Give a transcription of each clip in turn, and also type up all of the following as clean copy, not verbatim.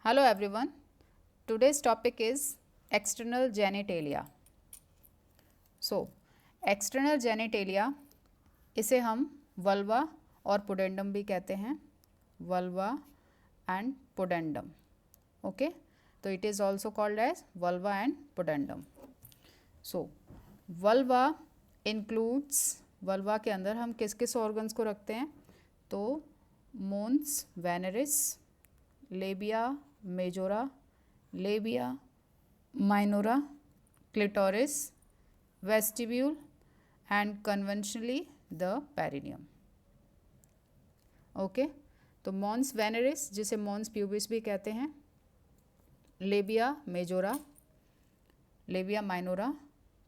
Hello everyone. Today's topic is external genitalia. So, external genitalia इसे हम vulva और पुडेंडम भी कहते हैं, वल्वा एंड पुडेंडम. ओके, तो it is also called as vulva and pudendum. So vulva includes, vulva के अंदर हम किस किस ऑर्गन्स को रखते हैं? तो mons veneris, labia majora, labia minora, clitoris, vestibule and conventionally the perineum. Okay, तो मॉन्स वेनरिस जिसे मॉन्स प्यूबिस भी कहते हैं, labia majora, labia minora,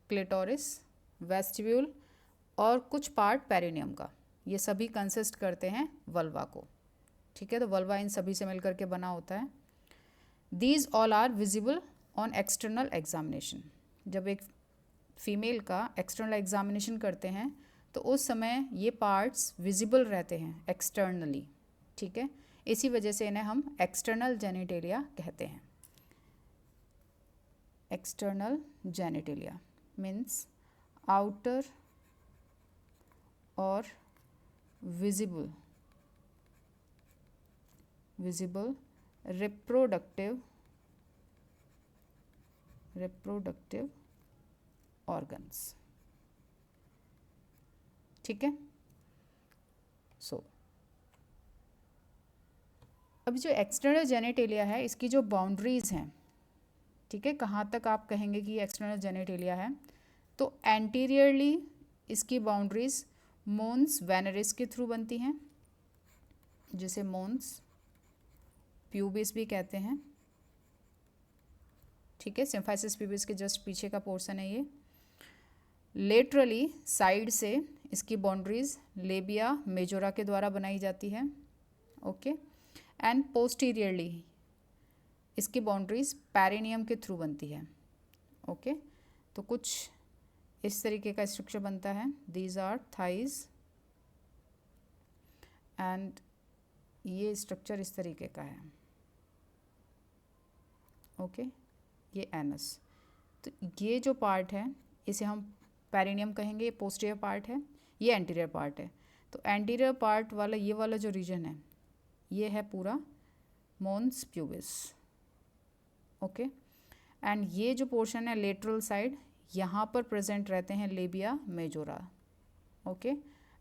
clitoris, vestibule और कुछ पार्ट पेरिनियम का, ये सभी कंसिस्ट करते हैं वल्वा को. ठीक है, तो वल्वा इन सभी से मिलकर के बना होता है. These all are visible on external examination. जब एक फीमेल का एक्सटर्नल एग्जामिनेशन करते हैं तो उस समय ये पार्ट्स विजिबल रहते हैं एक्सटर्नली. ठीक है, इसी वजह से इन्हें हम एक्सटर्नल जेनिटेलिया कहते हैं. एक्सटर्नल जेनिटेलिया मीन्स आउटर और विजिबल reproductive organs. ठीक है. सो अब जो एक्सटर्नल जेनिटेलिया है इसकी जो बाउंड्रीज हैं, ठीक है, कहाँ तक आप कहेंगे कि ये एक्सटर्नल जेनिटेलिया है? तो एंटीरियरली इसकी बाउंड्रीज मोन्स वेनरिस के थ्रू बनती हैं, जिसे मोन्स प्यूबिस भी कहते हैं. ठीक है, सिम्फाइसिस प्यूबिस के जस्ट पीछे का पोर्शन है ये. लेटरली साइड से इसकी बाउंड्रीज लेबिया मेजोरा के द्वारा बनाई जाती है. ओके, एंड पोस्टीरियरली इसकी बाउंड्रीज पेरिनियम के थ्रू बनती है. ओके, तो कुछ इस तरीके का स्ट्रक्चर बनता है. दीज आर थाइज एंड ये स्ट्रक्चर इस तरीके का है. ओके, ये एनस. तो ये जो पार्ट है इसे हम पेरिनियम कहेंगे. ये पोस्टीरियर पार्ट है, ये एंटीरियर पार्ट है. तो एंटीरियर पार्ट वाला ये वाला जो रीजन है ये है पूरा मोन्स प्यूबिस. ओके, एंड ये जो पोर्शन है लेटरल साइड, यहाँ पर प्रेजेंट रहते हैं labia majora. Okay,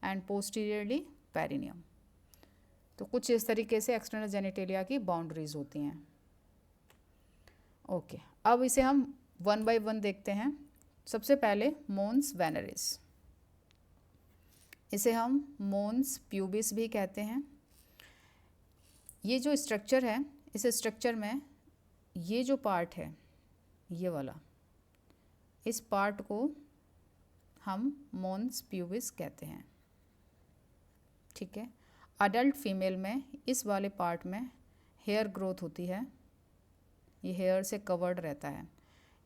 and posteriorly perineum. तो कुछ इस तरीके से एक्सटर्नल जेनिटेलिया की बाउंड्रीज होती हैं. ओके, अब इसे हम वन बाय वन देखते हैं. सबसे पहले मोन्स वेनरिस, इसे हम मोन्स प्यूबिस भी कहते हैं. ये जो स्ट्रक्चर है, इस स्ट्रक्चर में ये जो पार्ट है ये वाला, इस पार्ट को हम मोन्स प्यूबिस कहते हैं. ठीक है, अडल्ट फीमेल में इस वाले पार्ट में हेयर ग्रोथ होती है, ये हेयर से कवर्ड रहता है.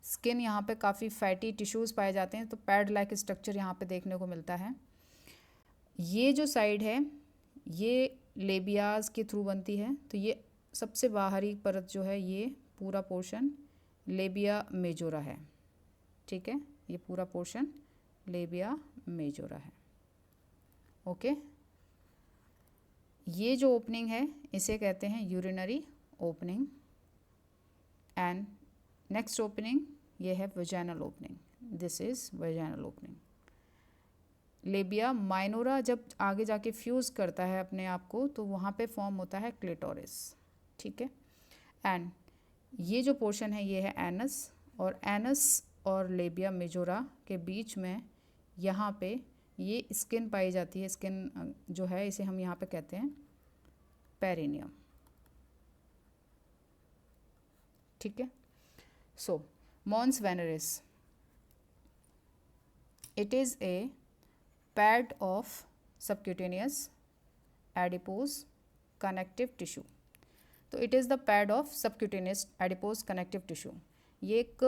स्किन यहाँ पे काफ़ी फैटी टिश्यूज़ पाए जाते हैं, तो पैड लाइक स्ट्रक्चर यहाँ पे देखने को मिलता है. ये जो साइड है ये लेबियाज के थ्रू बनती है. तो ये सबसे बाहरी परत जो है ये पूरा पोर्शन लेबिया मेजोरा है. ठीक है, ये पूरा पोर्शन लेबिया मेजोरा है. ओके, ये जो ओपनिंग है इसे कहते हैं urinary opening. And next opening ये है vaginal opening. This is vaginal opening. Labia minora जब आगे जाके फ्यूज़ करता है अपने आप को तो वहाँ पे फॉर्म होता है क्लिटोरिस. ठीक है, एंड ये जो पोर्शन है ये है एनस, और एनस और लेबिया मेजोरा के बीच में यहाँ पे ये स्किन पाई जाती है. स्किन जो है इसे हम यहाँ पे कहते हैं पेरिनियम. ठीक है, so mons veneris, it is a pad of subcutaneous adipose connective tissue. तो it is the pad of subcutaneous adipose connective tissue. ये एक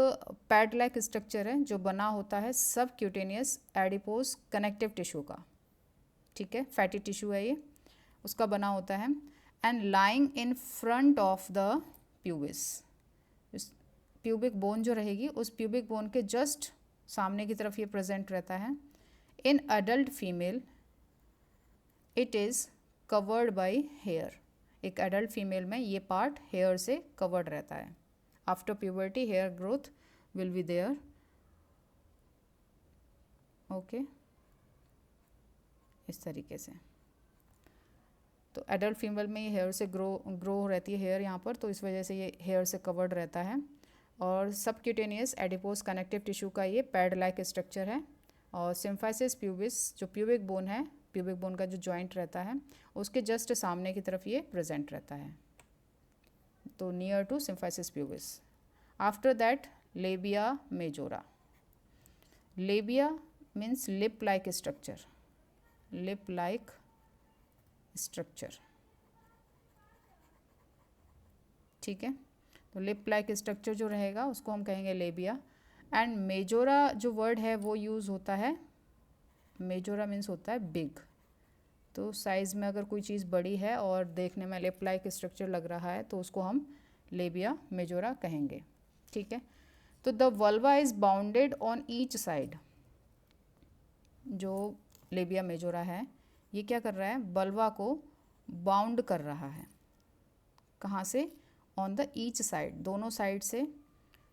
पैड लाइक स्ट्रक्चर है जो बना होता है सबक्यूटेनियस एडिपोज कनेक्टिव टिश्यू का. ठीक है, फैटी टिश्यू है ये, उसका बना होता है. And lying in front of the pubis, pubic bone जो रहेगी उस प्यूबिक बोन के जस्ट सामने की तरफ ये प्रेजेंट रहता है। In adult female it is covered by hair, एक एडल्ट फीमेल में ये पार्ट हेयर से कवर्ड रहता है। After puberty hair growth will be there. Okay, इस तरीके से। तो एडल्ट फीमेल में ये हेयर से ग्रो रहती है हेयर यहाँ पर, तो इस वजह से ये हेयर से कवर्ड रहता है। और सबक्यूटेनियस एडिपोज कनेक्टिव टिश्यू का ये पैड लाइक स्ट्रक्चर है। और सिम्फाइसिस प्यूबिस जो प्यूबिक बोन है, प्यूबिक बोन का जो जॉइंट रहता है उसके जस्ट सामने की तरफ ये प्रेजेंट रहता है, तो near to symphysis pubis. After that labia majora. Labia means lip like structure, lip like structure, ठीक है। तो लिप लाइक स्ट्रक्चर जो रहेगा उसको हम कहेंगे लेबिया। एंड मेजोरा जो वर्ड है वो यूज़ होता है, मेजोरा मीन्स होता है बिग। तो साइज़ में अगर कोई चीज़ बड़ी है और देखने में लिप लाइक स्ट्रक्चर लग रहा है तो उसको हम लेबिया मेजोरा कहेंगे, ठीक है। तो the vulva is bounded on each side. जो लेबिया मेजोरा है ये क्या कर रहा है, वल्वा को बाउंड कर रहा है। कहाँ से? ऑन द ईच साइड, दोनों साइड से,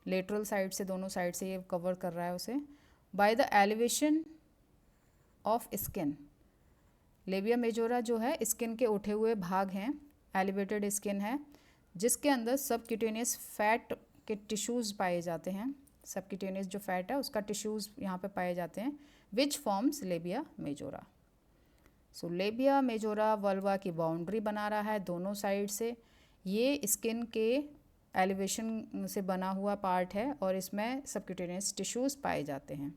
लेटरल साइड से, दोनों साइड से ये कवर कर रहा है उसे। By the elevation of skin, labia majora जो है स्किन के उठे हुए भाग हैं, एलिवेटेड स्किन है जिसके अंदर सबक्यूटेनियस फैट के टिश्यूज़ पाए जाते हैं। सबक्यूटेनियस जो फैट है उसका टिश्यूज़ यहाँ पे पाए जाते हैं, which forms labia majora. So labia majora vulva की बाउंड्री बना रहा है दोनों साइड से। ये स्किन के एलिवेशन से बना हुआ पार्ट है और इसमें सबक्यूटेनियस टिश्यूज़ पाए जाते हैं।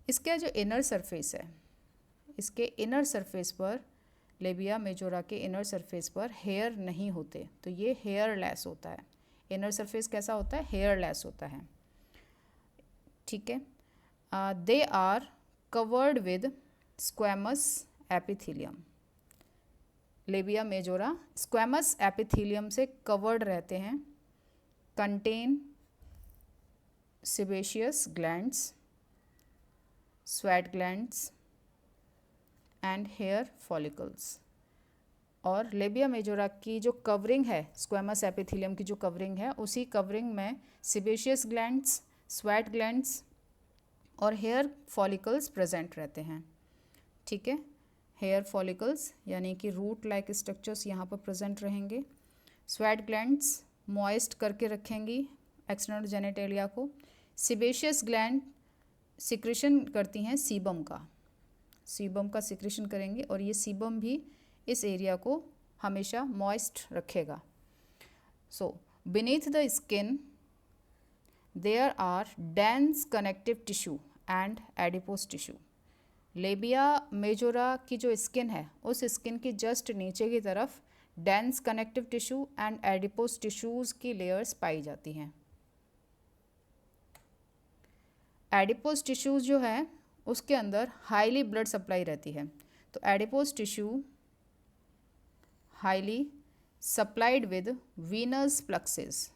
इसका जो इनर सरफेस है, इसके इनर सरफेस पर, लेबिया मेजोरा के इनर सरफेस पर हेयर नहीं होते, तो ये हेयर लेस होता है। इनर सरफेस कैसा होता है? हेयर लेस होता है, ठीक है। They are covered with squamous epithelium. Labia majora squamous epithelium से कवर्ड रहते हैं। Contain sebaceous glands, sweat glands and hair follicles. और लेबिया मेजोरा की जो कवरिंग है, स्क्वैमस एपिथेलियम की जो कवरिंग है, उसी कवरिंग में सेबेशियस ग्लैंड्स, स्वेट ग्लैंड्स और हेयर फॉलिकल्स प्रेजेंट रहते हैं, ठीक है। हेयर फॉलिकल्स यानी कि रूट लाइक स्ट्रक्चर्स यहाँ पर प्रेजेंट रहेंगे। स्वेट ग्लैंड्स मॉइस्ट करके रखेंगी एक्सटर्नल जेनिटेलिया को। सेबेशियस ग्लैंड सिक्रेशन करती हैं सीबम का, सीबम का सिक्रेशन करेंगे और ये सीबम भी इस एरिया को हमेशा मॉइस्ट रखेगा। So beneath the skin there are dense connective tissue and adipose tissue. Labia majora की जो स्किन है उस स्किन की जस्ट नीचे की तरफ dense connective tissue and adipose tissues की लेयर्स पाई जाती हैं। एडिपोज टिश्यूज़ जो है उसके अंदर हाईली ब्लड सप्लाई रहती है। तो adipose tissue highly supplied with venous plexus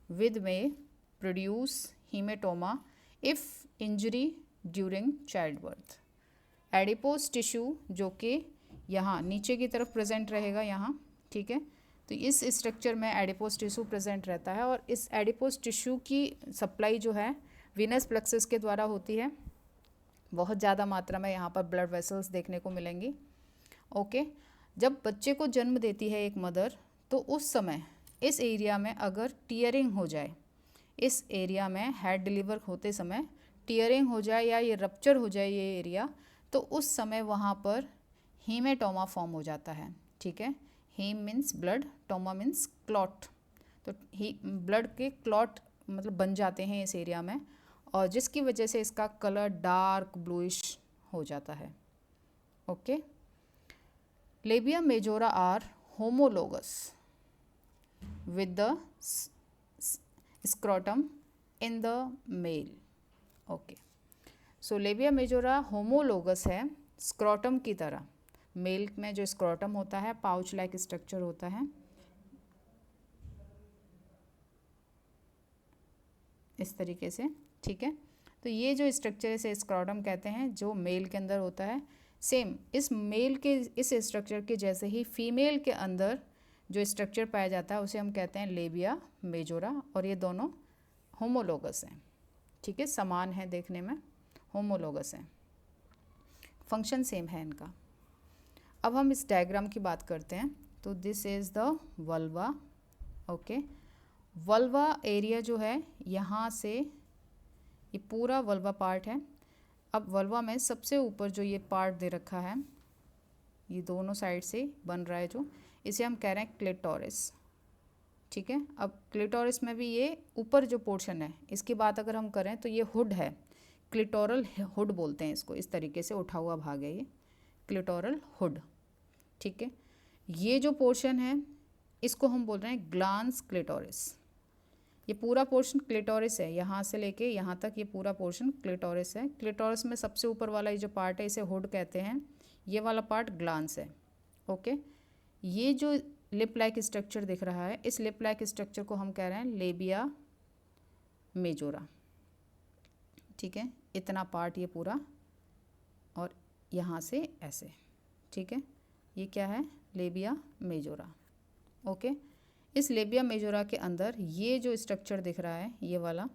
with may produce hematoma if injury during childbirth. Adipose tissue जो कि यहाँ नीचे की तरफ प्रेजेंट रहेगा यहाँ, ठीक है। तो इस स्ट्रक्चर में एडिपोज टिश्यू प्रेजेंट रहता है और इस एडिपोज टिश्यू की सप्लाई जो है वीनस प्लक्सेस के द्वारा होती है। बहुत ज़्यादा मात्रा में यहाँ पर ब्लड वेसल्स देखने को मिलेंगी, ओके। जब बच्चे को जन्म देती है एक मदर, तो उस समय इस एरिया में अगर टीयरिंग हो जाए, इस एरिया में हेड डिलीवर होते समय टीयरिंग हो जाए या ये रप्चर हो जाए ये एरिया, तो उस समय वहाँ पर हीमेटोमा फॉर्म हो जाता है, ठीक है। Haem means blood, टोमा means clot. तो ब्लड के क्लॉट मतलब बन जाते हैं इस एरिया में और जिसकी वजह से इसका कलर डार्क ब्लूइश हो जाता है, okay. Labia majora are homologous with the scrotum in the male, okay. So labia majora homologous है स्क्रोटम की तरह। मेल में जो स्क्रोटम होता है पाउच लाइक स्ट्रक्चर होता है, इस तरीके से, ठीक है। तो ये जो स्ट्रक्चर इसे स्क्रोटम कहते हैं, जो मेल के अंदर होता है। सेम इस मेल के इस स्ट्रक्चर के जैसे ही फीमेल के अंदर जो स्ट्रक्चर पाया जाता है उसे हम कहते हैं लेबिया मेजोरा, और ये दोनों होमोलोगस हैं, ठीक है, समान है देखने में, होमोलोगस हैं, फंक्शन सेम है इनका। अब हम इस डायग्राम की बात करते हैं। तो this is the vulva, okay. Vulva area जो है यहाँ से ये पूरा वल्वा पार्ट है। अब वल्वा में सबसे ऊपर जो ये पार्ट दे रखा है, ये दोनों साइड से बन रहा है जो, इसे हम कह रहे हैं क्लिटोरिस, ठीक है। अब क्लिटोरिस में भी ये ऊपर जो पोर्शन है, इसकी बात अगर हम करें तो ये हुड है, क्लिटोरल हुड बोलते हैं इसको, इस तरीके से उठा हुआ भाग है ये क्लिटोरल हुड, ठीक है। ये जो पोर्शन है इसको हम बोल रहे हैं ग्लांस क्लिटोरिस। ये पूरा पोर्शन क्लिटोरिस है, यहाँ से लेके यहाँ तक ये पूरा पोर्शन क्लिटोरिस है। क्लिटोरिस में सबसे ऊपर वाला ये जो पार्ट है इसे हुड कहते हैं, ये वाला पार्ट ग्लांस है, ओके। ये जो लिप लाइक स्ट्रक्चर दिख रहा है, इस लिप लाइक स्ट्रक्चर को हम कह रहे हैं लेबिया मेजोरा, ठीक है। इतना पार्ट ये पूरा, और यहाँ से ऐसे, ठीक है, ये क्या है, लेबिया मेजोरा, ओके। इस लेबिया मेजोरा के अंदर ये जो स्ट्रक्चर दिख रहा है ये वाला,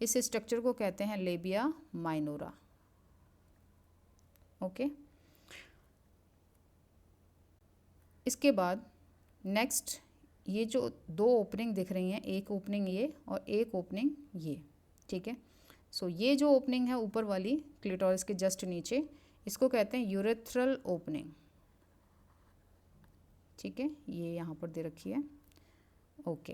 इस स्ट्रक्चर को कहते हैं लेबिया माइनोरा, ओके। इसके बाद नेक्स्ट ये जो दो ओपनिंग दिख रही हैं, एक ओपनिंग ये और एक ओपनिंग ये, ठीक है। सो ये जो ओपनिंग है ऊपर वाली क्लिटोरिस के जस्ट नीचे, इसको कहते हैं यूरेथ्रल ओपनिंग, ठीक है, ये यहाँ पर दे रखी है, ओके।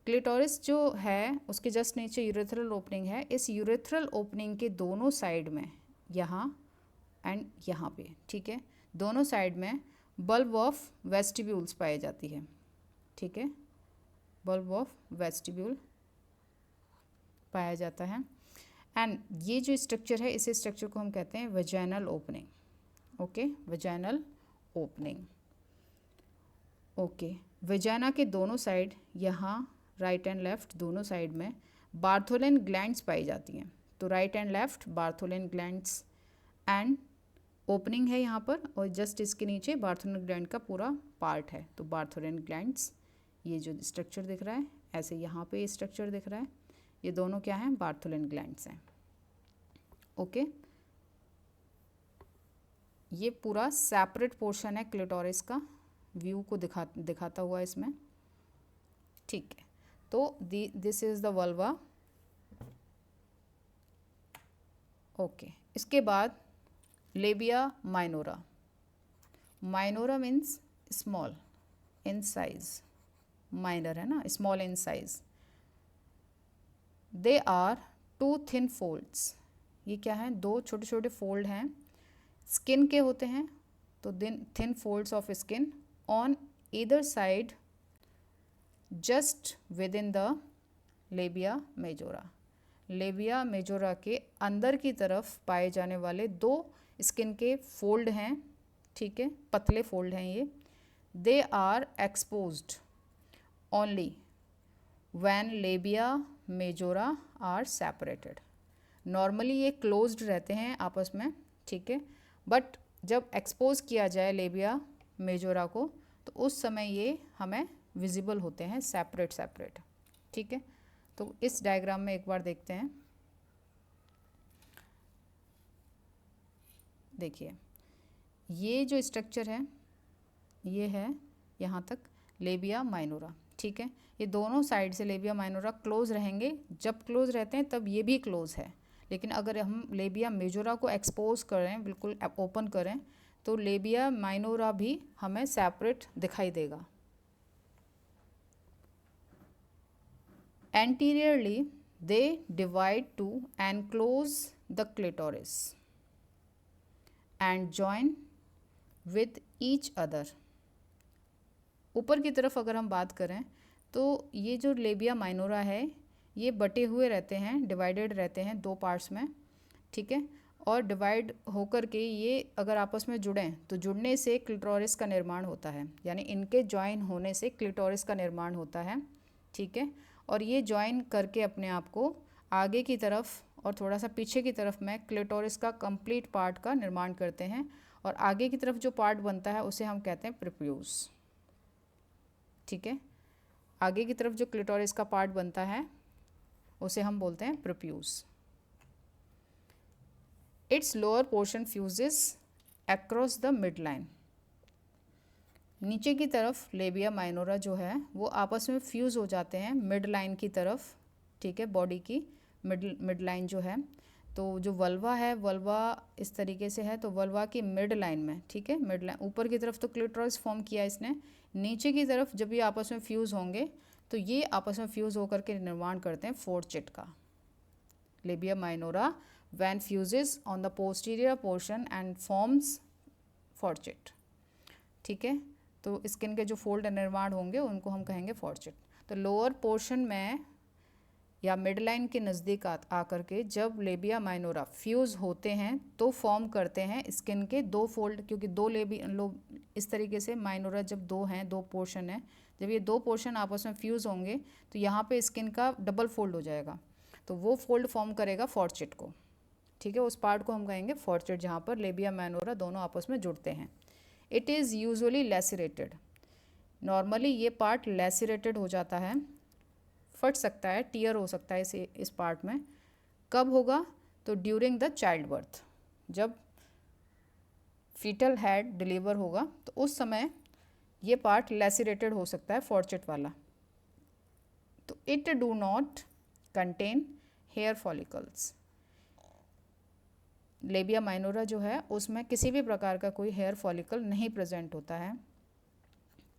क्लिटोरिस जो है उसके जस्ट नीचे यूरेथ्रल ओपनिंग है। इस यूरेथ्रल ओपनिंग के दोनों साइड में, यहाँ एंड यहाँ पे, ठीक है, दोनों साइड में बल्ब ऑफ वेस्टिब्यूल्स पाई जाती है, ठीक है, बल्ब ऑफ वेस्टिब्यूल पाया जाता है। एंड ये जो स्ट्रक्चर है, इस स्ट्रक्चर को हम कहते हैं vaginal opening, okay, vaginal opening, okay. Vagina के दोनों साइड, यहाँ राइट एंड लेफ्ट दोनों साइड में बार्थोलिन ग्लैंड्स पाई जाती हैं। तो right and left Bartholin glands and opening है यहाँ पर, और जस्ट इसके नीचे बार्थोलिन ग्लैंड का पूरा पार्ट है। तो बार्थोलिन ग्लैंड्स, ये जो स्ट्रक्चर दिख रहा है, ऐसे यहाँ पे स्ट्रक्चर दिख रहा है, ये दोनों क्या हैं, बार्थोलिन ग्लैंड्स हैं, ओके। ये पूरा सेपरेट पोर्शन है क्लिटोरिस का, व्यू को दिखाता हुआ इसमें, ठीक है। तो this is the vulva, okay. इसके बाद labia minora, minora means small in size, minor है ना, small in size. They are two thin folds, ये क्या है, दो छोटे छोटे फोल्ड हैं, स्किन के होते हैं, तो thin folds of skin on either side just with in the labia majora. Labia majora के अंदर की तरफ पाए जाने वाले दो स्किन के फोल्ड हैं, ठीक है, पतले फोल्ड हैं ये। They are exposed only when labia majora are separated. Normally ये क्लोज्ड रहते हैं आपस में, ठीक है, बट जब एक्सपोज किया जाए लेबिया मेजोरा को तो उस समय ये हमें विजिबल होते हैं सेपरेट सेपरेट, ठीक है। तो इस डायग्राम में एक बार देखते हैं, देखिए ये जो स्ट्रक्चर है ये है यहाँ तक लेबिया माइनोरा, ठीक है। ये दोनों साइड से लेबिया माइनोरा क्लोज रहेंगे, जब क्लोज रहते हैं तब ये भी क्लोज है, लेकिन अगर हम लेबिया मेजोरा को एक्सपोज करें, बिल्कुल ओपन करें, तो लेबिया माइनोरा भी हमें सेपरेट दिखाई देगा। Anteriorly they divide two enclose the clitoris and join with each other. ऊपर की तरफ अगर हम बात करें तो ये जो लेबिया माइनोरा है ये बटे हुए रहते हैं, डिवाइडेड रहते हैं दो पार्ट्स में, ठीक है, और डिवाइड होकर के ये अगर आपस में जुड़ें तो जुड़ने से क्लिटोरिस का निर्माण होता है, यानी इनके ज्वाइन होने से क्लिटोरिस का निर्माण होता है, ठीक है। और ये ज्वाइन करके अपने आप को आगे की तरफ और थोड़ा सा पीछे की तरफ में क्लिटोरिस का कंप्लीट पार्ट का निर्माण करते हैं, और आगे की तरफ जो पार्ट बनता है उसे हम कहते हैं प्रीप्यूस। ठीक है, आगे की तरफ जो क्लिटोरिस का पार्ट बनता है उसे हम बोलते हैं prepuce. It's lower portion fuses across the mid line. नीचे की तरफ लेबिया माइनोरा जो है वो आपस में फ्यूज़ हो जाते हैं मिड लाइन की तरफ। ठीक है, बॉडी की मिड लाइन जो है, तो जो वल्वा है, वल्वा इस तरीके से है, तो वल्वा की मिड लाइन में, ठीक है, मिड लाइन ऊपर की तरफ तो क्लिटोरिस फॉर्म किया इसने, नीचे की तरफ जब ये आपस में फ्यूज़ होंगे तो ये आपस में फ्यूज़ होकर के निर्माण करते हैं फोर्चेट का। Labia minora when fuses on the posterior portion and forms forcet। ठीक है, तो स्किन के जो फोल्ड निर्माण होंगे उनको हम कहेंगे फोर्चेट। तो लोअर पोर्शन में या मिड लाइन के नज़दीक आकर के जब लेबिया माइनोरा फ्यूज़ होते हैं तो फॉर्म करते हैं स्किन के दो फोल्ड, क्योंकि दो इस तरीके से माइनोरा जब दो हैं, दो पोर्शन है, जब ये दो पोर्शन आपस में फ्यूज़ होंगे तो यहाँ पे स्किन का डबल फोल्ड हो जाएगा, तो वो फोल्ड फॉर्म करेगा फोर्चेट को। ठीक है, उस पार्ट को हम कहेंगे फोर्चेट, जहाँ पर लेबिया माइनोरा दोनों आपस में जुड़ते हैं। It is usually lacerated. Normally ये पार्ट लैसिरेटेड हो जाता है, फट सकता है, टीयर हो सकता है इस पार्ट में। कब होगा? तो ड्यूरिंग द चाइल्ड बर्थ, जब फीटल हेड डिलीवर होगा तो उस समय ये पार्ट लैसिरेटेड हो सकता है, फोर्चेट वाला। तो it do not contain hair follicles. Labia minora जो है उसमें किसी भी प्रकार का कोई हेयर फॉलिकल नहीं प्रेजेंट होता है।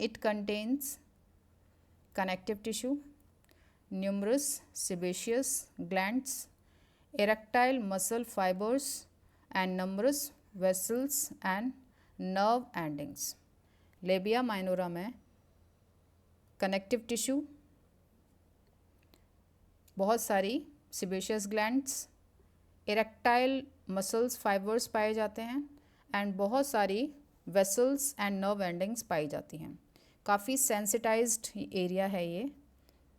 It contains connective tissue, numerous sebaceous glands, erectile muscle fibers and numerous vessels and nerve endings। Labia minora में कनेक्टिव टिश्यू, बहुत सारी sebaceous glands, erectile muscles fibres पाए जाते हैं एंड बहुत सारी वेसल्स एंड नर्व एंडिंग्स पाई जाती हैं। काफ़ी सेंसिटाइज्ड एरिया है ये।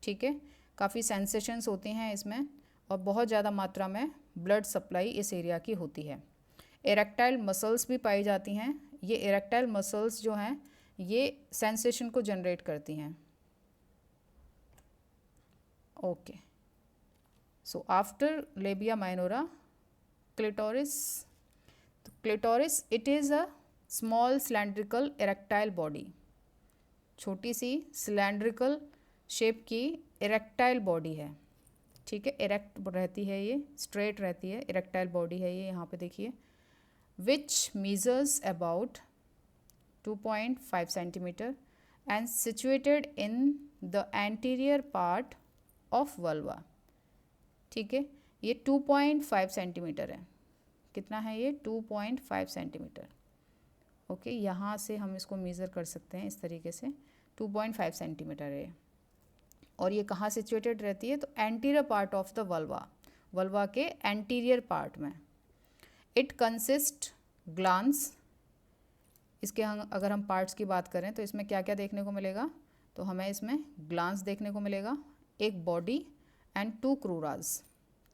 ठीक है, काफ़ी सेंसेशंस होती हैं इसमें और बहुत ज़्यादा मात्रा में ब्लड सप्लाई इस एरिया की होती है। इरेक्टाइल मसल्स भी पाई जाती हैं। ये इरेक्टाइल मसल्स जो हैं ये सेंसेशन को जनरेट करती हैं। Okay, so after labia minora clitoris. तो clitoris it is a small cylindrical erectile body, छोटी सी सिलेंड्रिकल शेप की इरेक्टाइल बॉडी है। ठीक है, इरेक्ट रहती है, ये स्ट्रेट रहती है, इरेक्टाइल बॉडी है ये, यहाँ पे देखिए। Which measures about 2.5 centimetre and situated in the anterior part of vulva. ठीक है, ये 2.5 सेंटीमीटर है। कितना है ये? 2.5 सेंटीमीटर। ओके, यहाँ से हम इसको मेज़र कर सकते हैं इस तरीके से, 2.5 सेंटीमीटर है। और ये कहाँ सिचुएटेड रहती है? तो anterior part of the vulva, vulva के एंटीरियर पार्ट में। It consist glans. इसके अगर हम पार्ट्स की बात करें तो इसमें क्या क्या देखने को मिलेगा? तो हमें इसमें ग्लांस देखने को मिलेगा, एक बॉडी एंड 2 क्रूराज।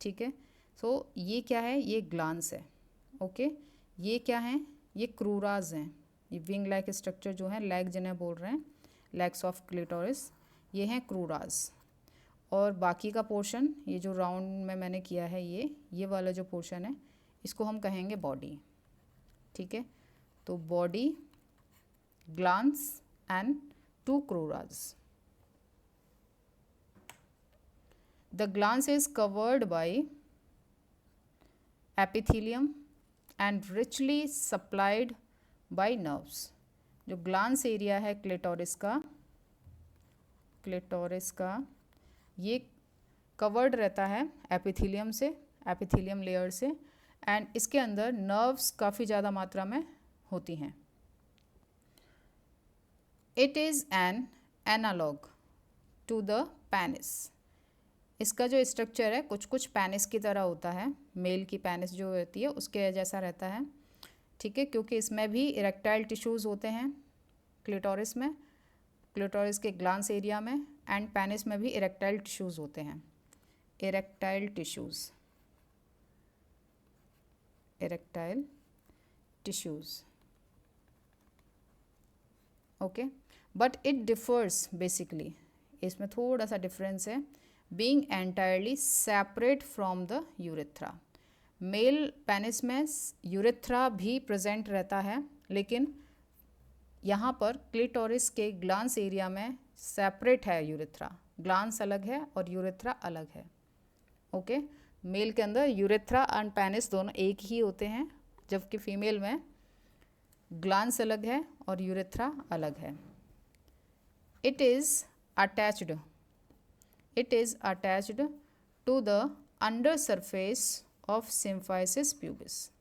ठीक है, सो ये क्या है? ये ग्लांस है। ओके, ये क्या है? ये क्रूराज हैं। ये विंग लाइक स्ट्रक्चर जो है, लेग जिन्हें बोल रहे हैं, लेग्स ऑफ क्लिटोरिस, ये हैं क्रूराज। और बाकी का पोर्शन, ये जो राउंड में मैंने किया है, ये वाला जो पोर्शन है इसको हम कहेंगे बॉडी। ठीक है, तो body, glans and 2 crura. The glans is covered by epithelium and richly supplied by nerves। जो ग्लांस एरिया है क्लिटोरिस का ये कवर्ड रहता है एपिथीलियम से, एपिथीलियम लेयर से, एंड इसके अंदर नर्व्स काफ़ी ज़्यादा मात्रा में होती हैं। It is an analog to the penis. इसका जो स्ट्रक्चर है कुछ कुछ पेनिस की तरह होता है, मेल की पेनिस जो होती है उसके जैसा रहता है। ठीक है, क्योंकि इसमें भी इरेक्टाइल टिश्यूज़ होते हैं क्लिटोरिस में, क्लिटोरिस के ग्लांस एरिया में, एंड पेनिस में भी इरेक्टाइल टिश्यूज़ होते हैं। erectile tissues, erectile tissues. Okay, but it differs basically, इसमें थोड़ा सा डिफरेंस है, being entirely separate from the urethra. Male penis में यूरेथ्रा भी प्रेजेंट रहता है, लेकिन यहाँ पर क्लिटोरिस के ग्लांस एरिया में सेपरेट है यूरेथ्रा, ग्लांस अलग है और यूरेथ्रा अलग है. ओके, मेल के अंदर यूरेथ्रा एंड पेनिस दोनों एक ही होते हैं, जबकि फीमेल में ग्लांस अलग है और यूरेथ्रा अलग है. It is attached to the under surface of symphysis pubis.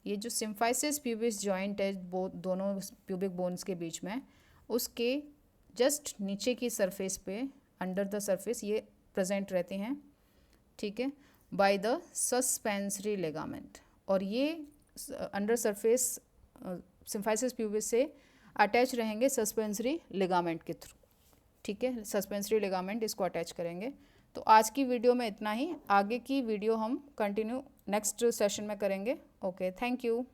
ये जो सिम्फाइसिस प्यूबिस जॉइंट है दोनों प्यूबिक बोन्स के बीच में, उसके जस्ट नीचे की सरफेस पे, अंडर द सरफेस ये प्रेजेंट रहते हैं. ठीक है, बाय द सस्पेंसरी लिगामेंट. और ये अंडर सरफेस सिम्फाइसिस प्यूबिस से अटैच रहेंगे सस्पेंसरी लिगामेंट के थ्रू. ठीक है, सस्पेंसरी लिगामेंट इसको अटैच करेंगे. तो आज की वीडियो में इतना ही. आगे की वीडियो हम कंटिन्यू नेक्स्ट सेशन में करेंगे. Okay, thank you.